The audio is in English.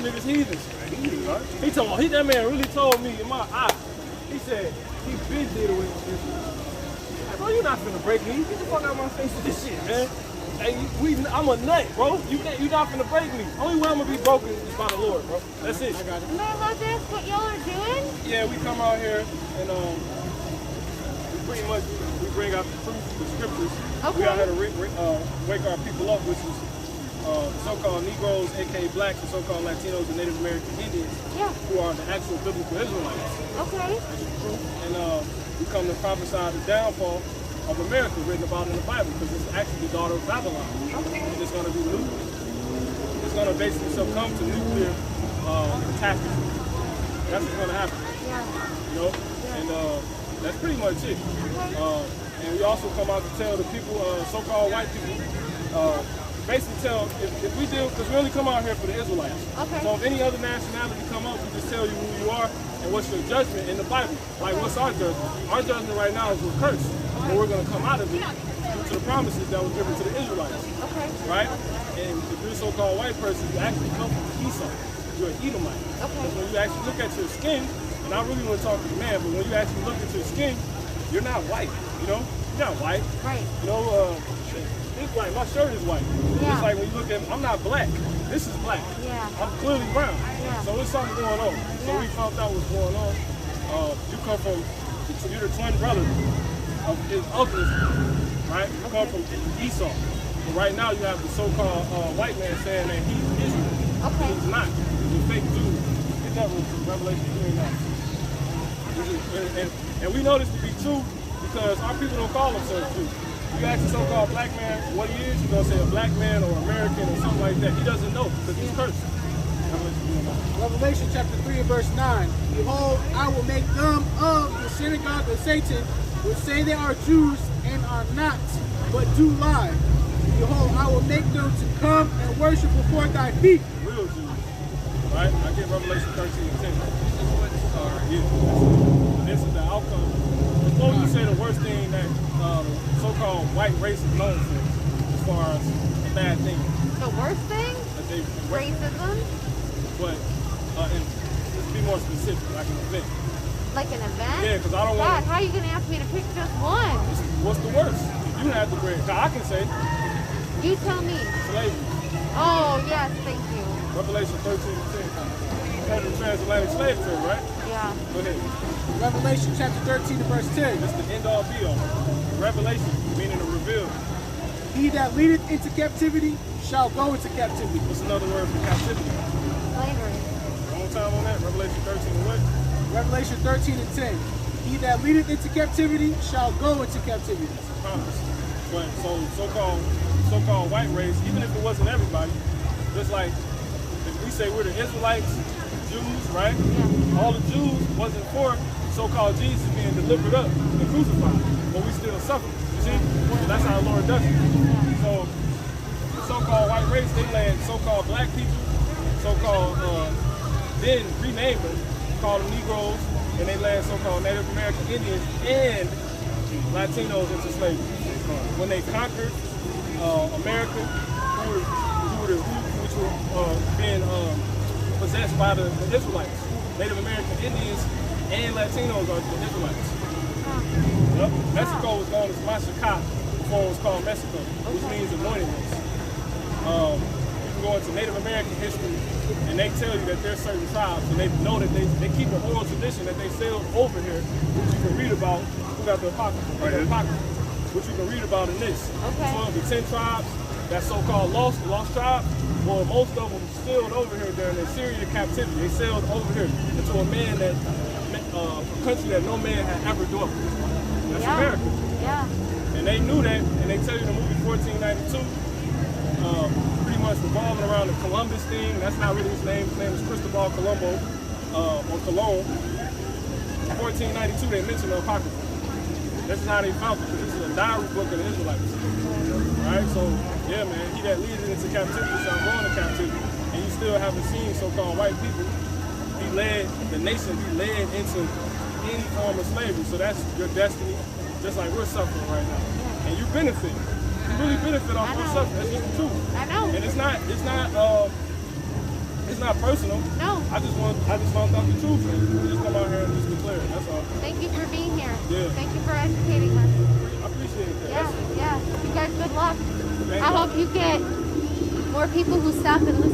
niggas heathens. He told me, that man really told me in my eye. He said, he been did away with this. Hey, bro, you not finna break me. Get the fuck out of my face with this shit, man. Hey, I'm a nut, bro. You not finna break me. Only way I'm gonna be broken is by the Lord, bro. That's it. I got it. Know about this? What y'all are doing? Yeah, we come out here and we pretty much bring out the truth, the scriptures. Okay. We out here to wake our people up, which is so-called Negroes, aka blacks, and so-called Latinos and Native American Indians, who are the actual biblical Israelites. Okay. And we come to prophesy the downfall of America, written about in the Bible, because it's actually the daughter of Babylon. Okay. And it's going to be it's going to basically succumb to nuclear catastrophe. That's what's going to happen. Yeah. You know? Yeah. And that's pretty much it. Okay. And we also come out to tell the people, so-called white people, basically tell, if we do, because we only come out here for the Israelites. Okay. So if any other nationality come up, we just tell you who you are and what's your judgment in the Bible. Like, what's our judgment? Our judgment right now is we're cursed. But we're going to come out of it due to the promises that were given to the Israelites. Okay. Right? And if you're a so-called white person, you actually come from Esau. You're an Edomite. Okay. When you actually look at your skin, and I really want to talk to the man, but when you actually look at your skin, you're not white, you know? You're not white. Right. You know, it's white. My shirt is white. Yeah. It's like when you look at me, I'm not black. This is black. Yeah. I'm clearly brown. Yeah. So there's something going on. Yeah. So we found out what's going on. You come from, you're the twin brother of his uncles, right? You come from Esau. But right now you have the so-called white man saying that he's Israel. Okay. He's not. He's a fake Jew. Get that with Revelation 3:9. And we know this to be true because our people don't call themselves Jews. You ask a so-called black man what he is, he's going to say a black man or American or something like that. He doesn't know because he's cursed. Revelation chapter 3 and verse 9. Behold, I will make them of the synagogue of Satan, which say they are Jews and are not, but do lie. Behold, I will make them to come and worship before thy feet. Real Jews. Right? I get Revelation 13 and 10. This is the outcome. Before you say the worst thing that so-called white race is known for, as far as a bad thing. The worst thing? Racism? But, and let's be more specific, like an event. Like an event? Yeah, because I don't want God, how are you going to ask me to pick just one? What's the worst? You have to bring. I can say. You tell me. Slavery. Oh, yes, thank you. Revelation 13 and 10. Heard of transatlantic slave trade, right? Yeah. Go ahead. Revelation chapter 13 and verse 10. That's the end all be all. Revelation, meaning the reveal. He that leadeth into captivity shall go into captivity. What's another word for captivity? Slavery. One more time on that. Revelation 13 and what? Revelation 13 and 10. He that leadeth into captivity shall go into captivity. That's a promise. But so-called white race, even if it wasn't everybody, just like if we say we're the Israelites, Jews, right? Yeah. All the Jews wasn't for so-called Jesus being delivered up and crucified, but we still suffer. You see? So that's how the Lord does it. So the so-called white race, they led so-called black people, so-called then renamed them, called them Negroes, and they led so-called Native American Indians and Latinos into slavery. When they conquered America, which were being possessed by the Israelites. Native American Indians and Latinos are the Israelites. Yep. Mexico was known as Machaca before it was called Mexico, which means anointed ones. You can go into Native American history and they tell you that there's certain tribes and they know that they keep an oral tradition that they sailed over here, which you can read about. We got the Apocrypha, right? The Apocrypha, which you can read about in this. Okay. 12 of the 10 tribes, that so-called lost tribe, well, most of them sailed over here during the Syrian captivity. They sailed over here into a country that no man had ever dwelt. That's America. Yeah. And they knew that, and they tell you in the movie 1492, pretty much revolving around the Columbus thing. That's not really his name. His name is Cristobal Colombo, or Colon. 1492, they mention the Apocrypha. This is how they found it. This is a diary book of the Israelites. Alright, so yeah, man, he that leads into captivity shall go into captivity. And you still haven't seen so-called white people. He led the nation, he led into any form of slavery. So that's your destiny, just like we're suffering right now. And you benefit. You really benefit off our suffering. That's just the truth. I know. And it's It's not personal. No. I just found out the truth. We just come out here and just declare it. That's all. Thank you for being here. Yeah. Thank you for educating us. I appreciate that. Yeah. You guys, good luck. Thank I you. hope you get more people who stop and listen